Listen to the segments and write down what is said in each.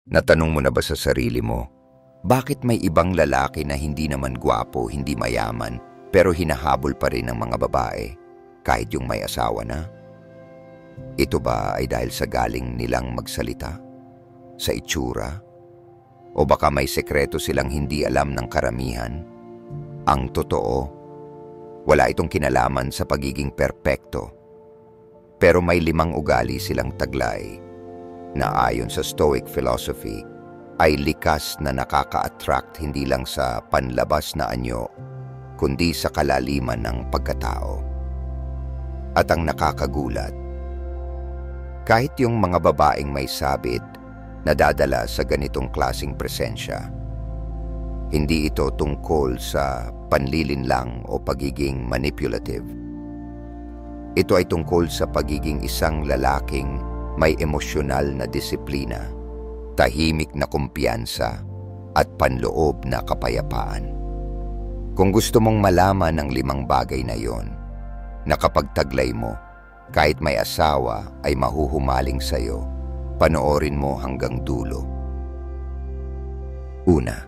Natanong mo na ba sa sarili mo, bakit may ibang lalaki na hindi naman gwapo, hindi mayaman, pero hinahabol pa rin ng mga babae, kahit yung may asawa na? Ito ba ay dahil sa galing nilang magsalita? Sa itsura? O baka may sekreto silang hindi alam ng karamihan? Ang totoo, wala itong kinalaman sa pagiging perpekto. Pero may 5 ugali silang taglay na ayon sa Stoic philosophy ay likas na nakaka-attract hindi lang sa panlabas na anyo, kundi sa kalaliman ng pagkatao. At ang nakakagulat, kahit yung mga babaeng may sabit nadadala sa ganitong klaseng presensya, hindi ito tungkol sa panlilinlang o pagiging manipulative. Ito ay tungkol sa pagiging isang lalaking may emosyonal na disiplina, tahimik na kumpiyansa, at panloob na kapayapaan. Kung gusto mong malaman ang 5 bagay na yon, na kapag taglay mo, kahit may asawa ay mahuhumaling sa'yo, panoorin mo hanggang dulo. Una,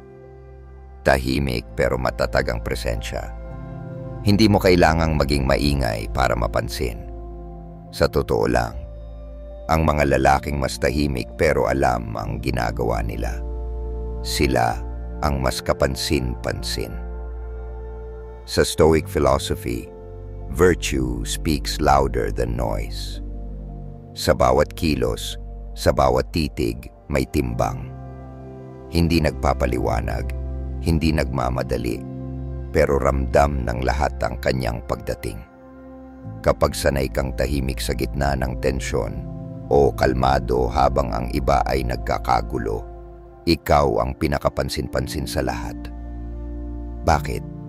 tahimik pero matatag ang presensya. Hindi mo kailangang maging maingay para mapansin. Sa totoo lang, ang mga lalaking mas tahimik pero alam ang ginagawa nila. Sila ang mas kapansin-pansin. Sa Stoic philosophy, virtue speaks louder than noise. Sa bawat kilos, sa bawat titig, may timbang. Hindi nagpapaliwanag, hindi nagmamadali, pero ramdam ng lahat ang kanyang pagdating. Kapag sanay kang tahimik sa gitna ng tensyon o kalmado habang ang iba ay nagkakagulo, ikaw ang pinakapansin-pansin sa lahat. Bakit?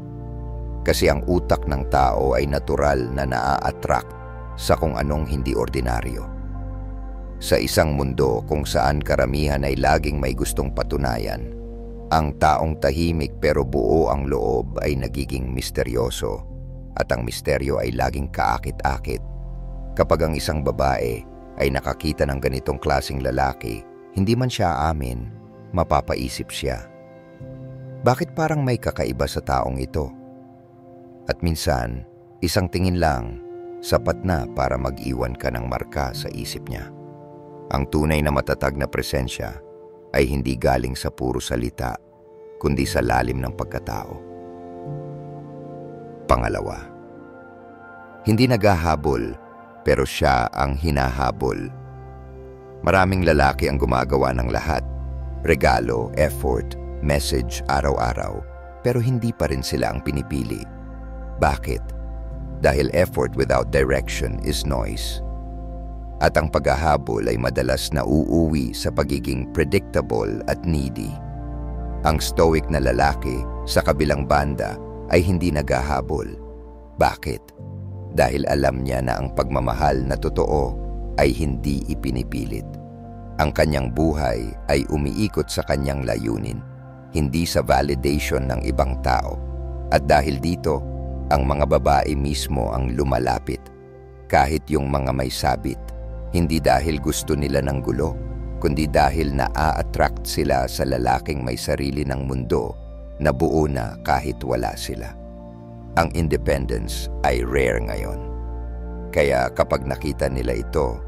Kasi ang utak ng tao ay natural na naa-attract sa kung anong hindi ordinaryo. Sa isang mundo kung saan karamihan ay laging may gustong patunayan, ang taong tahimik pero buo ang loob ay nagiging misteryoso, at ang misteryo ay laging kaakit-akit. Kapag ang isang babae ay nakakita ng ganitong klaseng lalaki, hindi man siya amin, mapapaisip siya, bakit parang may kakaiba sa taong ito? At minsan, isang tingin lang, sapat na para mag-iwan ka ng marka sa isip niya. Ang tunay na matatag na presensya ay hindi galing sa puro salita, kundi sa lalim ng pagkatao. Pangalawa, hindi naghahabol, pero siya ang hinahabol. Maraming lalaki ang gumagawa ng lahat, regalo, effort, message araw-araw, pero hindi pa rin sila ang pinipili. Bakit? Dahil effort without direction is noise. At ang paghahabol ay madalas na uuwi sa pagiging predictable at needy. Ang stoic na lalaki sa kabilang banda ay hindi naghahabol. Bakit? Dahil alam niya na ang pagmamahal na totoo ay hindi ipinipilit. Ang kanyang buhay ay umiikot sa kanyang layunin, hindi sa validation ng ibang tao. At dahil dito, ang mga babae mismo ang lumalapit, kahit yung mga may sabit. Hindi dahil gusto nila ng gulo, kundi dahil naa-attract sila sa lalaking may sarili ng mundo na buo na kahit wala sila. Ang independence ay rare ngayon. Kaya kapag nakita nila ito,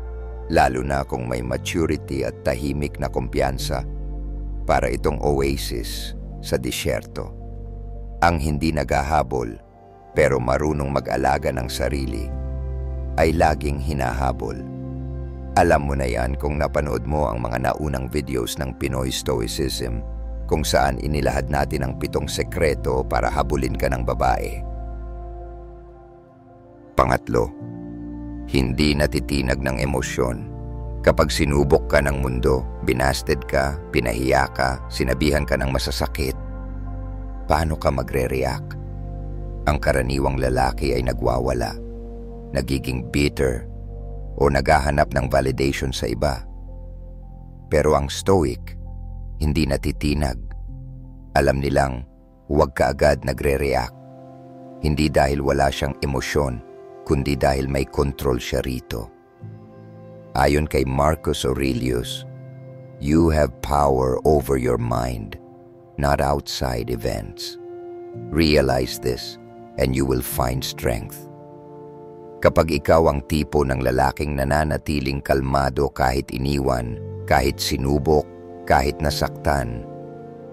lalo na kung may maturity at tahimik na kumpiyansa, para itong oasis sa disyerto. Ang hindi naghahabol pero marunong mag-alaga ng sarili ay laging hinahabol. Alam mo na yan kung napanood mo ang mga naunang videos ng Pinoy Stoicism, kung saan inilahad natin ang 7 sekreto para habulin ka ng babae. Pangatlo, hindi natitinag ng emosyon. Kapag sinubok ka ng mundo, binasted ka, pinahiya ka, sinabihan ka ng masasakit, paano ka magre-react? Ang karaniwang lalaki ay nagwawala, nagiging bitter, o naghahanap ng validation sa iba. Pero ang stoic, hindi natitinag. Alam nilang huwag ka agad nagre-react. Hindi dahil wala siyang emosyon, kundi dahil may control siya rito. Ayon kay Marcus Aurelius, You have power over your mind, not outside events. Realize this and you will find strength. Kapag ikaw ang tipo ng lalaking nananatiling kalmado kahit iniwan, kahit sinubok, kahit nasaktan,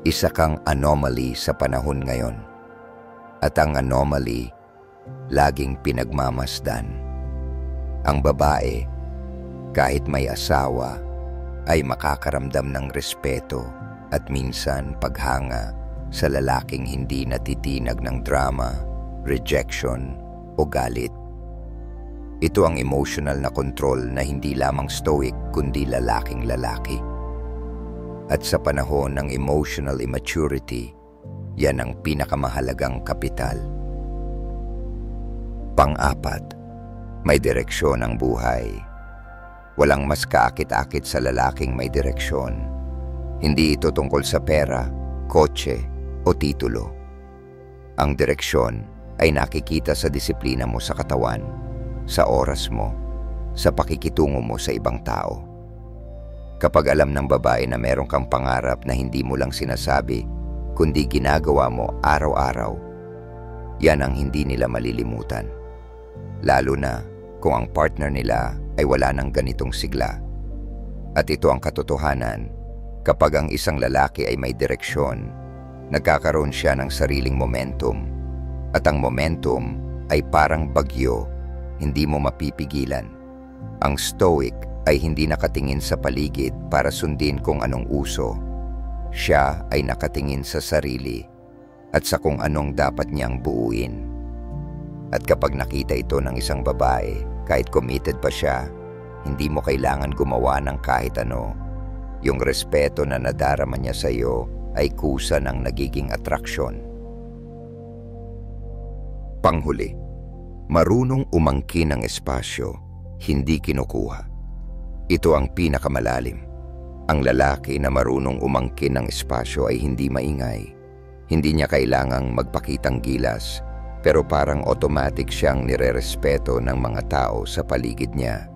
isa kang anomaly sa panahon ngayon. At ang anomaly, laging pinagmamasdan. Ang babae, kahit may asawa, ay makakaramdam ng respeto at minsan paghanga sa lalaking hindi natitinag ng drama, rejection o galit. Ito ang emotional na control na hindi lamang stoic kundi lalaking lalaki. At sa panahon ng emotional immaturity, yan ang pinakamahalagang kapital. Pang-apat, may direksyon ang buhay. Walang mas kaakit-akit sa lalaking may direksyon. Hindi ito tungkol sa pera, kotse, o titulo. Ang direksyon ay nakikita sa disiplina mo sa katawan, sa oras mo, sa pakikitungo mo sa ibang tao. Kapag alam ng babae na meron kang pangarap na hindi mo lang sinasabi, kundi ginagawa mo araw-araw, yan ang hindi nila malilimutan. Lalo na kung ang partner nila ay wala ng ganitong sigla. At ito ang katotohanan, kapag ang isang lalaki ay may direksyon, nagkakaroon siya ng sariling momentum. At ang momentum ay parang bagyo, hindi mo mapipigilan. Ang stoic ay hindi nakatingin sa paligid para sundin kung anong uso. Siya ay nakatingin sa sarili at sa kung anong dapat niyang buuin. At kapag nakita ito ng isang babae, kahit committed pa siya, hindi mo kailangan gumawa ng kahit ano. Yung respeto na nadarama niya sa iyo ay kusa ng nagiging atraksyon. Panghuli, marunong umangkin ng espasyo, hindi kinukuha. Ito ang pinakamalalim. Ang lalaki na marunong umangkin ng espasyo ay hindi maingay. Hindi niya kailangang magpakitang gilas, pero parang automatic siyang nirerespeto ng mga tao sa paligid niya.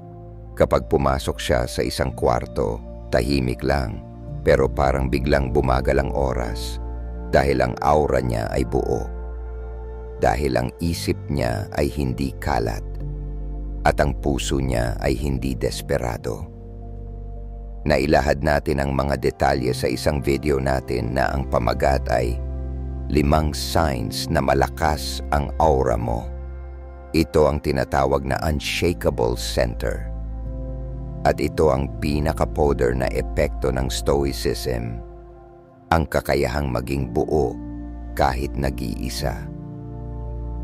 Kapag pumasok siya sa isang kwarto, tahimik lang, pero parang biglang bumagal ang oras dahil ang aura niya ay buo. Dahil ang isip niya ay hindi kalat at ang puso niya ay hindi desperado. Nailahad natin ang mga detalye sa isang video natin na ang pamagat ay 5 signs na malakas ang aura mo. Ito ang tinatawag na unshakable center. At ito ang pinaka-poder na epekto ng stoicism, ang kakayahang maging buo kahit nag-iisa.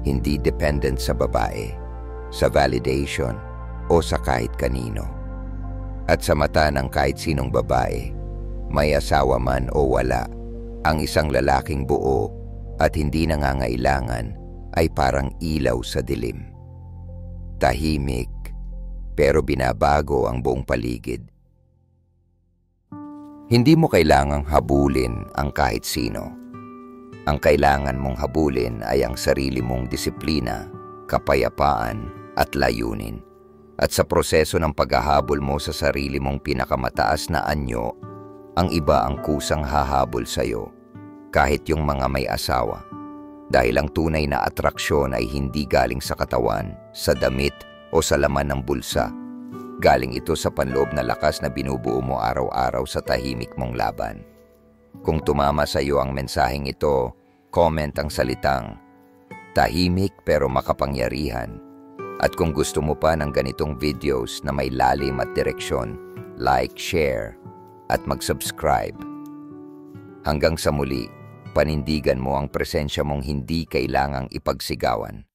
Hindi dependent sa babae, sa validation, o sa kahit kanino. At sa mata ng kahit sinong babae, may asawa man o wala, ang isang lalaking buo at hindi nangangailangan ay parang ilaw sa dilim. Tahimik, pero binabago ang buong paligid. Hindi mo kailangang habulin ang kahit sino. Ang kailangan mong habulin ay ang sarili mong disiplina, kapayapaan at layunin. At sa proseso ng paghahabol mo sa sarili mong pinakamataas na anyo, ang iba ang kusang hahabol sa iyo, kahit yung mga may asawa. Dahil ang tunay na atraksyon ay hindi galing sa katawan, sa damit o sa laman ng bulsa. Galing ito sa panloob na lakas na binubuo mo araw-araw sa tahimik mong laban. Kung tumama sa iyo ang mensaheng ito, comment ang salitang tahimik pero makapangyarihan. At kung gusto mo pa ng ganitong videos na may lalim at direksyon, like, share, at mag-subscribe. Hanggang sa muli, panindigan mo ang presensya mong hindi kailangang ipagsigawan.